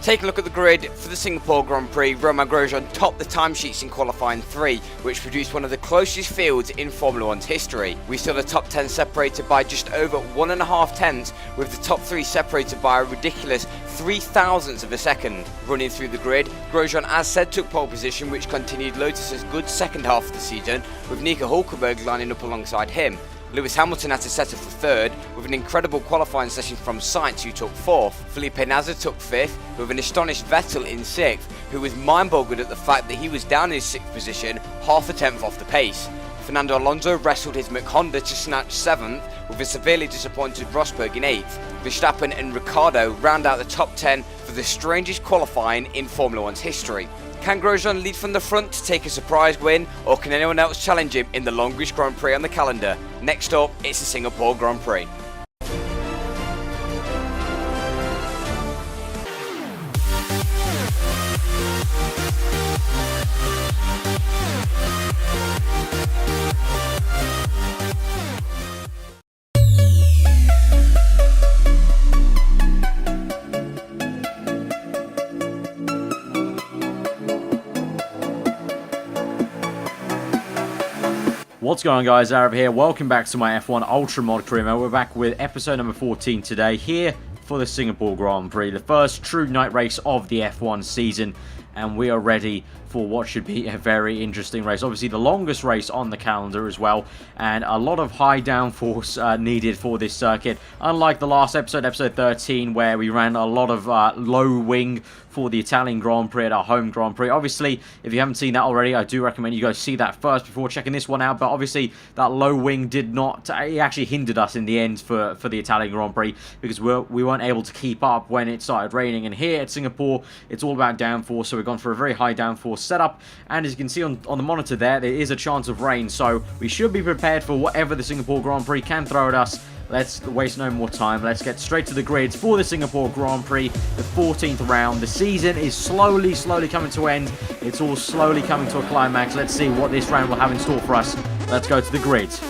Take a look at the grid for the Singapore Grand Prix. Romain Grosjean topped the timesheets in qualifying 3, which produced one of the closest fields in Formula 1's history. We saw the top 10 separated by just over 1.5 tenths, with the top 3 separated by a ridiculous 0.003 of a second. Running through the grid, Grosjean, as said, took pole position, which continued Lotus's good second half of the season, with Nico Hulkenberg lining up alongside him. Lewis Hamilton had to settle for third, with an incredible qualifying session from Sainz, who took fourth. Felipe Nasr took fifth, with an astonished Vettel in sixth, who was mind-boggled at the fact that he was down in his sixth position, half a tenth off the pace. Fernando Alonso wrestled his Honda to snatch seventh, with a severely disappointed Rosberg in eighth. Verstappen and Ricciardo round out the top 10 for the strangest qualifying in Formula 1's history. Can Grosjean lead from the front to take a surprise win, or can anyone else challenge him in the longest Grand Prix on the calendar? Next up, it's the Singapore Grand Prix. What's going on, guys? aarava here. Welcome back to my F1 Ultra Mod career mode. We're back with episode number 14 today, here for the Singapore Grand Prix, the first true night race of the F1 season, and we are ready for what should be a very interesting race. Obviously the longest race on the calendar as well, and a lot of high downforce needed for this circuit. Unlike the last episode, episode 13, where we ran a lot of low wing for the Italian Grand Prix at our home Grand Prix. Obviously, if you haven't seen that already, I do recommend you guys see that first before checking this one out. But obviously, that low wing did not, it actually hindered us in the end for the Italian Grand Prix, because we weren't able to keep up when it started raining. And here at Singapore, it's all about downforce, so we've gone for a very high downforce setup. And as you can see on the monitor there is a chance of rain, so we should be prepared for whatever the Singapore Grand Prix can throw at us. Let's waste no more time. Let's get straight to the grids for the Singapore Grand Prix, the 14th round. The season is slowly coming to an end. It's all slowly coming to a climax. Let's see what this round will have in store for us. Let's go to the grids.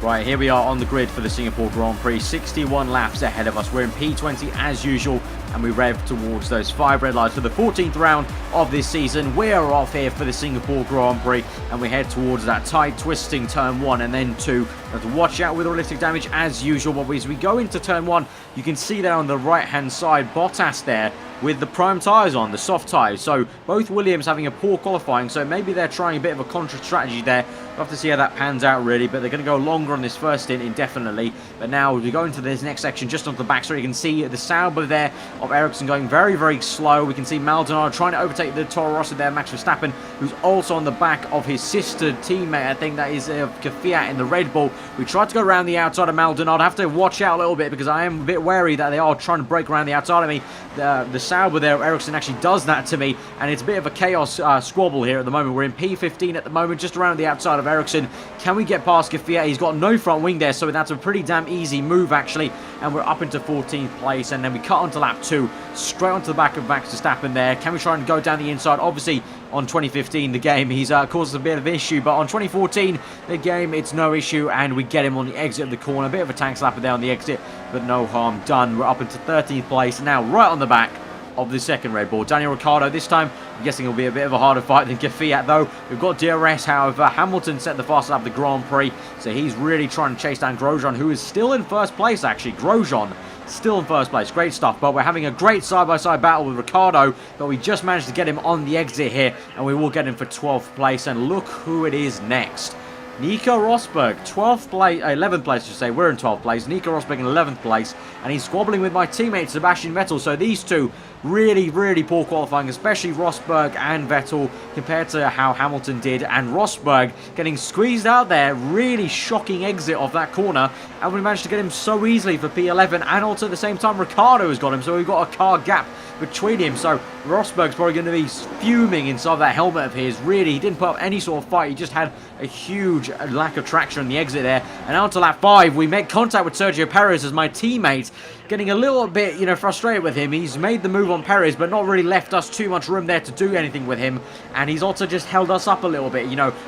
Right, here we are on the grid for the Singapore Grand Prix, 61 laps ahead of us. We're in P20 as usual, and we rev towards those 5 red lights for the 14th round of this season. We are off here for the Singapore Grand Prix, and we head towards that tight, twisting turn 1 and then 2. We have to watch out with realistic damage as usual, but as we go into turn 1, you can see there on the right-hand side, Bottas there with the prime tyres on, the soft tyres. So both Williams having a poor qualifying, so maybe they're trying a bit of a contra strategy there. We'll have to see how that pans out really, but they're going to go longer on this first stint indefinitely. But now as we go into this next section, just onto the back straight, you can see the Sauber there of Ericsson going very slow. We can see Maldonado trying to overtake the Toro Rosso there, Max Verstappen, who's also on the back of his sister teammate, I think that is Kvyat in the Red Bull. We tried to go around the outside of Maldonado. I have to watch out a little bit because I am a bit wary that they are trying to break around the outside of me. The Sauber there, Ericsson actually does that to me, and it's a bit of a chaos squabble here at the moment. We're in P15 at the moment, just around the outside of Ericsson. Can we get past Kvyat? He's got no front wing there, so that's a pretty damn easy move actually, and we're up into 14th place, and then we cut onto lap 2, straight onto the back of Max Verstappen there. Can we try and go down the inside? Obviously, on 2015, the game, he's caused a bit of an issue, but on 2014, the game, it's no issue, and we get him on the exit of the corner. A bit of a tank slapper there on the exit, but no harm done. We're up into 13th place, now right on the back of the second Red Bull. Daniel Ricciardo this time, I'm guessing it'll be a bit of a harder fight than Kvyat though. We've got DRS, however. Hamilton set the fastest lap of the Grand Prix, so he's really trying to chase down Grosjean, who is still in first place actually. Grosjean still in first place. Great stuff, but we're having a great side-by-side battle with Ricciardo, but we just managed to get him on the exit here, and we will get him for 12th place, and look who it is next. Nico Rosberg, 12th place, 11th place, I should say. We're in 12th place. Nico Rosberg in 11th place, and he's squabbling with my teammate Sebastian Vettel. So these two really poor qualifying, especially Rosberg and Vettel compared to how Hamilton did, and Rosberg getting squeezed out there. Really shocking exit off that corner, and we managed to get him so easily for P11, and also at the same time Ricciardo has got him, so we've got a car gap between him. So Rosberg's probably going to be fuming inside that helmet of his. Really, he didn't put up any sort of fight. He just had a huge lack of traction on the exit there. And on to lap 5, we make contact with Sergio Perez as my teammate, getting a little bit, frustrated with him. He's made the move on Perez, but not really left us too much room there to do anything with him. And he's also just held us up a little bit.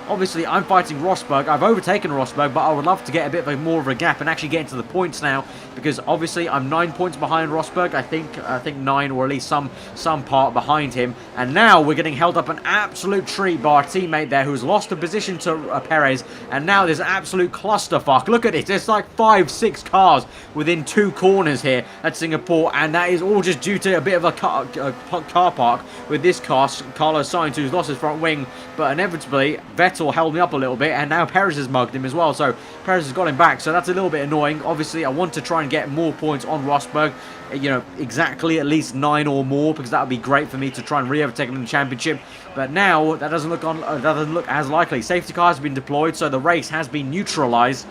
Obviously I'm fighting Rosberg. I've overtaken Rosberg, but I would love to get a bit more of a gap and actually get into the points now, because obviously I'm 9 points behind Rosberg. I think 9, or at least some part behind him. And now we're getting held up an absolute treat by our teammate there, who's lost a position to Perez. And now there's an absolute clusterfuck. Look at it. There's like 5-6 cars within 2 corners here at Singapore, and that is all just due to a bit of a car park with this car, Carlos Sainz, who's lost his front wing. But inevitably Vettel held me up a little bit, and now Perez has mugged him as well, so Perez has got him back, so that's a little bit annoying. Obviously I want to try and get more points on Rosberg, exactly at least 9 or more, because that would be great for me to try and re-overtake him in the championship. But now that doesn't look as likely. Safety car has been deployed, so the race has been neutralized.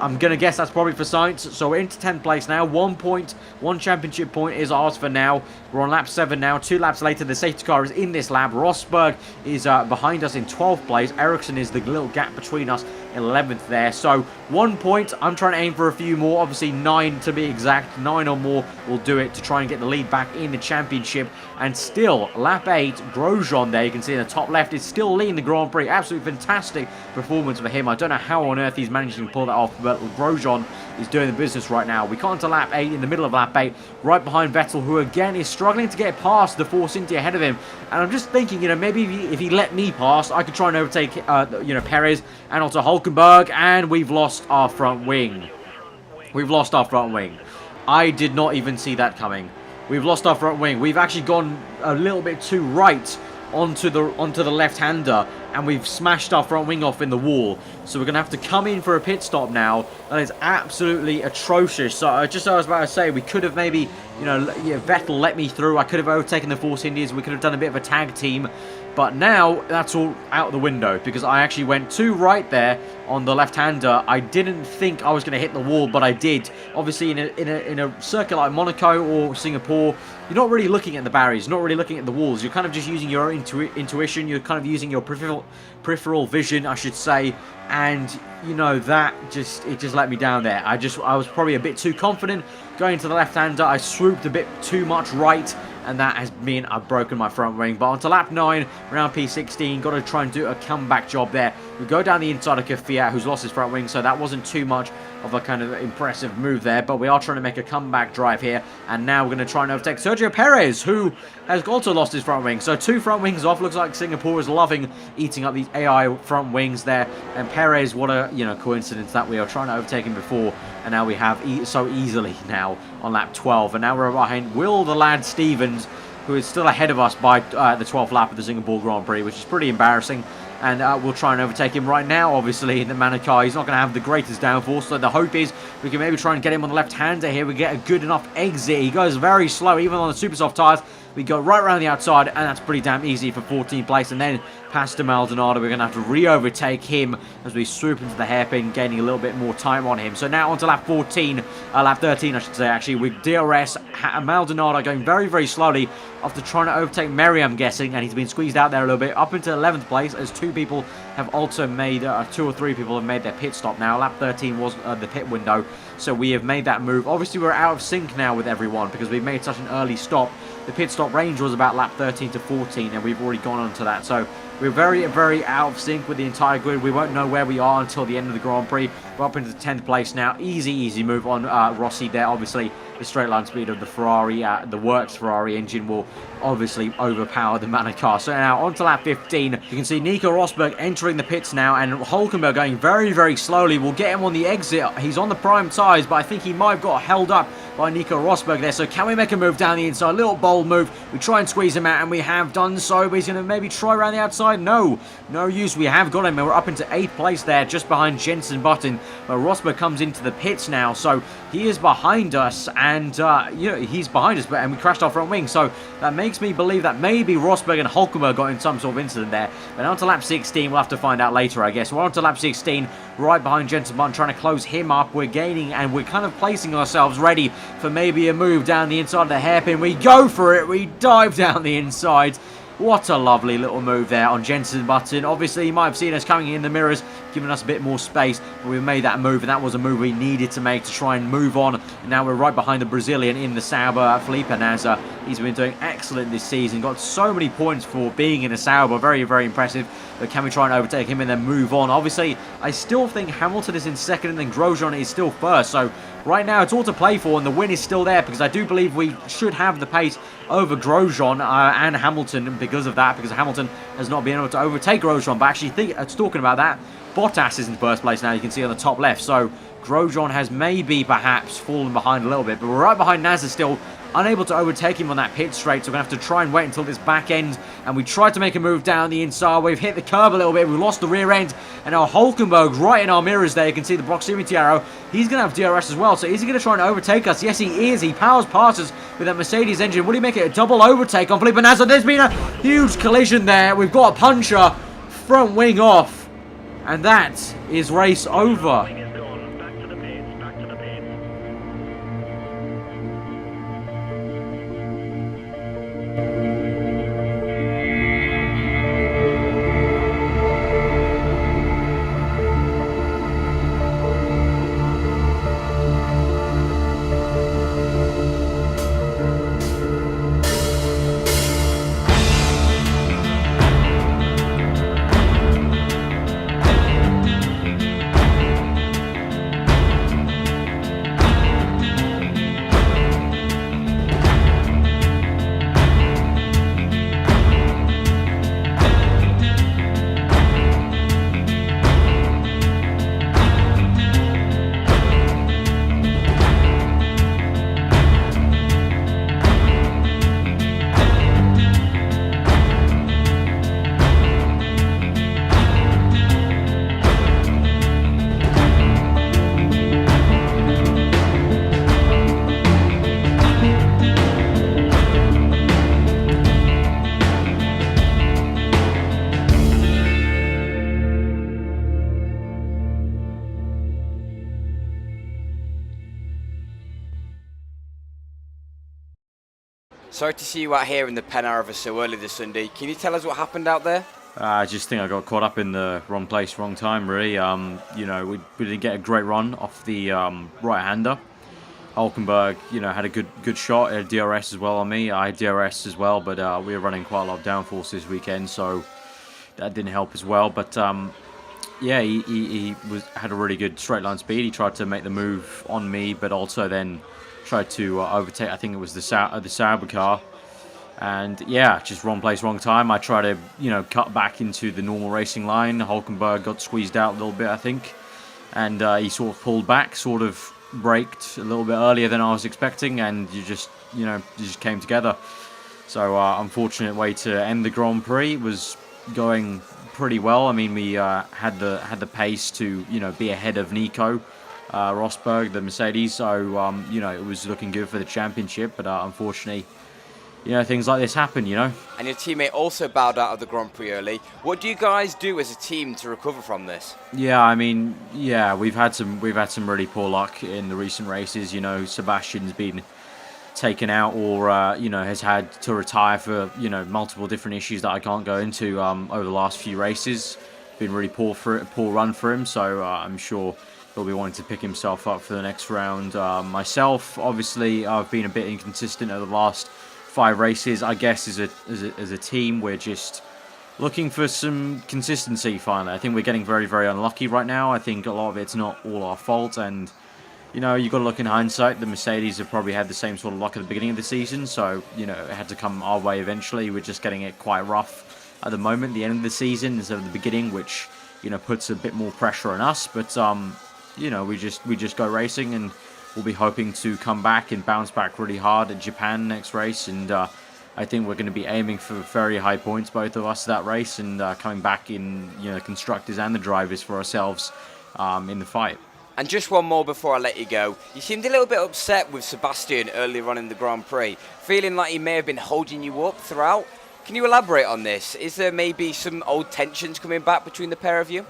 I'm going to guess that's probably for Sainz. So we're into 10th place now. 1 point, 1 championship point is ours for now. We're on lap 7 now. 2 laps later, the safety car is in this lap. Rosberg is behind us in 12th place. Ericsson is the little gap between us, 11th there. So 1 point. I'm trying to aim for a few more. Obviously 9 to be exact. 9 or more will do it to try and get the lead back in the championship. And still, lap 8, Grosjean there, you can see in the top left, is still leading the Grand Prix. Absolutely fantastic performance for him. I don't know how on earth he's managing to pull that off, but Grosjean is doing the business right now. We got into lap 8, in the middle of lap 8, right behind Vettel, who again is struggling to get past the Force India ahead of him. And I'm just thinking, maybe if he let me pass, I could try and overtake, Perez and also Hulkenberg, and we've lost our front wing. We've lost our front wing. I did not even see that coming. We've lost our front wing. We've actually gone a little bit too right onto the left-hander, and we've smashed our front wing off in the wall. So we're going to have to come in for a pit stop now. That is absolutely atrocious. So just as I was about to say, we could have maybe, Vettel let me through. I could have overtaken the Force Indians. We could have done a bit of a tag team. But now that's all out the window, because I actually went too right there on the left-hander. I didn't think I was going to hit the wall, but I did. Obviously, in a circuit like Monaco or Singapore, you're not really looking at the barriers, you're not really looking at the walls. You're kind of just using your intuition. You're kind of using your peripheral vision, I should say. And that just let me down there. I was probably a bit too confident going to the left-hander. I swooped a bit too much right, and that has meant I've broken my front wing. But onto lap 9, around P16, got to try and do a comeback job there. We go down the inside of Kvyat, who's lost his front wing, so that wasn't too much of a kind of impressive move there. But we are trying to make a comeback drive here, and now we're going to try and overtake Sergio Perez, who has also lost his front wing. So 2 front wings off. Looks like Singapore is loving eating up these AI front wings there. And Perez, what a coincidence that we are trying to overtake him before, and now we have so easily now on lap 12. And now we're behind Will the Lad Stevens, who is still ahead of us by the 12th lap of the Singapore Grand Prix, which is pretty embarrassing. And we'll try and overtake him right now. Obviously, in the Manukar, he's not going to have the greatest downfall. So the hope is we can maybe try and get him on the left-hander here. We get a good enough exit. He goes very slow, even on the super soft tyres. We go right around the outside, and that's pretty damn easy for 14th place. And then past Maldonado, we're going to have to re-overtake him as we swoop into the hairpin, gaining a little bit more time on him. So now onto lap 13, lap 13 I should say actually, with DRS, Maldonado going very, very slowly after trying to overtake Mary, I'm guessing, and he's been squeezed out there a little bit, up into 11th place, as 2 people have also made, 2 or 3 people have made their pit stop now. Lap 13 was the pit window, so we have made that move. Obviously, we're out of sync now with everyone because we've made such an early stop. The pit stop range was about lap 13 to 14, and we've already gone on to that. So we're very, very out of sync with the entire grid. We won't know where we are until the end of the Grand Prix. We're up into the 10th place now. Easy move on Rossi there. Obviously, the straight line speed of the Ferrari, the Works Ferrari engine will obviously overpower the Manukar. So now on to lap 15. You can see Nico Rosberg entering the pits now, and Hulkenberg going very, very slowly. We'll get him on the exit. He's on the prime tyres, but I think he might have got held up by Nico Rosberg there. So can we make a move down the inside? A little bold move. We try and squeeze him out, and we have done so. But he's going to maybe try around the outside. No use. We have got him, and we're up into 8th place there, just behind Jenson Button. But Rosberg comes into the pits now, so he is behind us, and he's behind us, and we crashed our front wing. So that makes me believe that maybe Rosberg and Hulkenberg got in some sort of incident there. But on to lap 16, we'll have to find out later, I guess. We're on to lap 16, right behind Jenson Button, trying to close him up. We're gaining, and we're kind of placing ourselves ready for maybe a move down the inside of the hairpin. We go for it. We dive down the inside. What a lovely little move there on Jensen Button. Obviously, you might have seen us coming in the mirrors, giving us a bit more space, but we made that move, and that was a move we needed to make to try and move on. And now we're right behind the Brazilian in the Sauber, Felipe Nasr. He's been doing excellent this season, got so many points for being in a Sauber, very, very impressive. But can we try and overtake him and then move on? Obviously, I still think Hamilton is in second and then Grosjean is still first. So right now, it's all to play for, and the win is still there because I do believe we should have the pace over Grosjean and Hamilton because of that, because Hamilton has not been able to overtake Grosjean. But actually, talking about that, Bottas is in first place now, you can see on the top left. So Grosjean has maybe perhaps fallen behind a little bit, but we're right behind Nasr still, unable to overtake him on that pit straight, so we're going to have to try and wait until this back end. And we tried to make a move down the inside. We've hit the curb a little bit. We've lost the rear end. And now Hulkenberg right in our mirrors there. You can see the proximity arrow. He's going to have DRS as well. So is he going to try and overtake us? Yes, he is. He powers past us with that Mercedes engine. Will he make it a double overtake on Felipe Nasr? There's been a huge collision there. We've got a puncher. Front wing off. And that is race over. Sorry to see you out here in the Aarava so early this Sunday. Can you tell us what happened out there? I just think I got caught up in the wrong place, wrong time, really. You know, we didn't get a great run off the right-hander. Hulkenberg, you know, had a good shot, had DRS as well on me. I had DRS as well, but we were running quite a lot of downforce this weekend, so that didn't help as well. But yeah, he had a really good straight line speed. He tried to make the move on me, but also then tried to overtake, I think it was the Sauber car. And yeah, just wrong place, wrong time. I tried to, you know, cut back into the normal racing line. Hulkenberg got squeezed out a little bit, I think. And he sort of pulled back, sort of braked a little bit earlier than I was expecting. And you just came together. So unfortunate way to end the Grand Prix. It was going pretty well. I mean, we had the pace to, you know, be ahead of Nico Rosberg, the Mercedes. So, you know, it was looking good for the championship. But unfortunately, you know, things like this happen, you know. And your teammate also bowed out of the Grand Prix early. What do you guys do as a team to recover from this? Yeah, I mean, yeah, we've had some really poor luck in the recent races. You know, Sebastian's been taken out or, you know, has had to retire for, you know, multiple different issues that I can't go into over the last few races. Been really poor run for him, so I'm sure he'll be wanting to pick himself up for the next round. Myself, obviously, I've been a bit inconsistent over the last 5 races. I guess as a team, we're just looking for some consistency finally. I think we're getting very, very unlucky right now. I think a lot of it's not all our fault, and you know, you've got to look in hindsight. The Mercedes have probably had the same sort of luck at the beginning of the season, so you know, it had to come our way eventually. We're just getting it quite rough at the moment, the end of the season instead of the beginning, which, you know, puts a bit more pressure on us. But you know, we just go racing, and we'll be hoping to come back and bounce back really hard at Japan next race. And I think we're going to be aiming for very high points, both of us, that race, and coming back in, you know, constructors and the drivers for ourselves in the fight. And just one more before I let you go. You seemed a little bit upset with Sebastian earlier on in the Grand Prix, feeling like he may have been holding you up throughout. Can you elaborate on this? Is there maybe some old tensions coming back between the pair of you?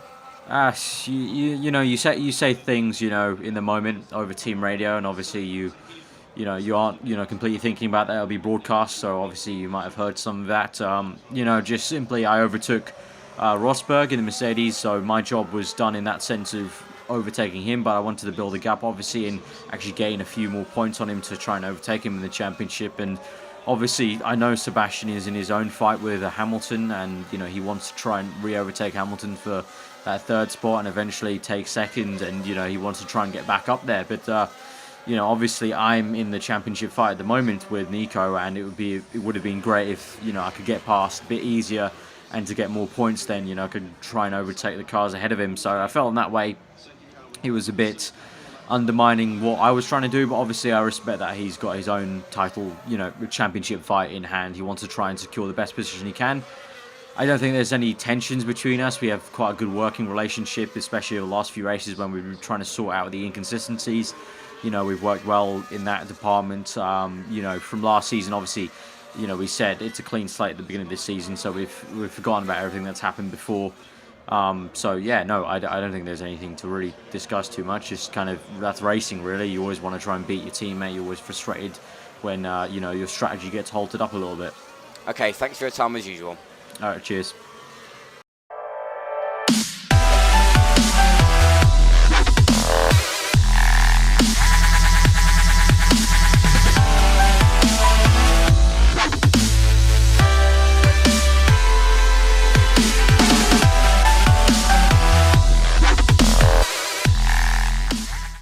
You know, you say things, you know, in the moment over team radio, and obviously you you aren't, completely thinking about that it'll be broadcast. So obviously you might have heard some of that. Just simply I overtook Rosberg in the Mercedes, so my job was done in that sense of overtaking him, but I wanted to build a gap obviously and actually gain a few more points on him to try and overtake him in the championship. And obviously I know Sebastian is in his own fight with Hamilton, and he wants to try and re-overtake Hamilton for that third spot and eventually take second, and he wants to try and get back up there. But obviously I'm in the championship fight at the moment with Nico, and it would have been great if I could get past a bit easier and to get more points. Then I could try and overtake the cars ahead of him. So I felt in that way it was a bit undermining what I was trying to do, but obviously I respect that he's got his own title, championship fight in hand. He wants to try and secure the best position he can. I don't think there's any tensions between us. We have quite a good working relationship, especially the last few races when we were trying to sort out the inconsistencies. We've worked well in that department. From last season, obviously, we said it's a clean slate at the beginning of this season, so we've forgotten about everything that's happened before. I don't think there's anything to really discuss too much. Just kind of, that's racing, really. You always want to try and beat your teammate. You're always frustrated when your strategy gets halted up a little bit. Okay, thanks for your time as usual. All right, cheers.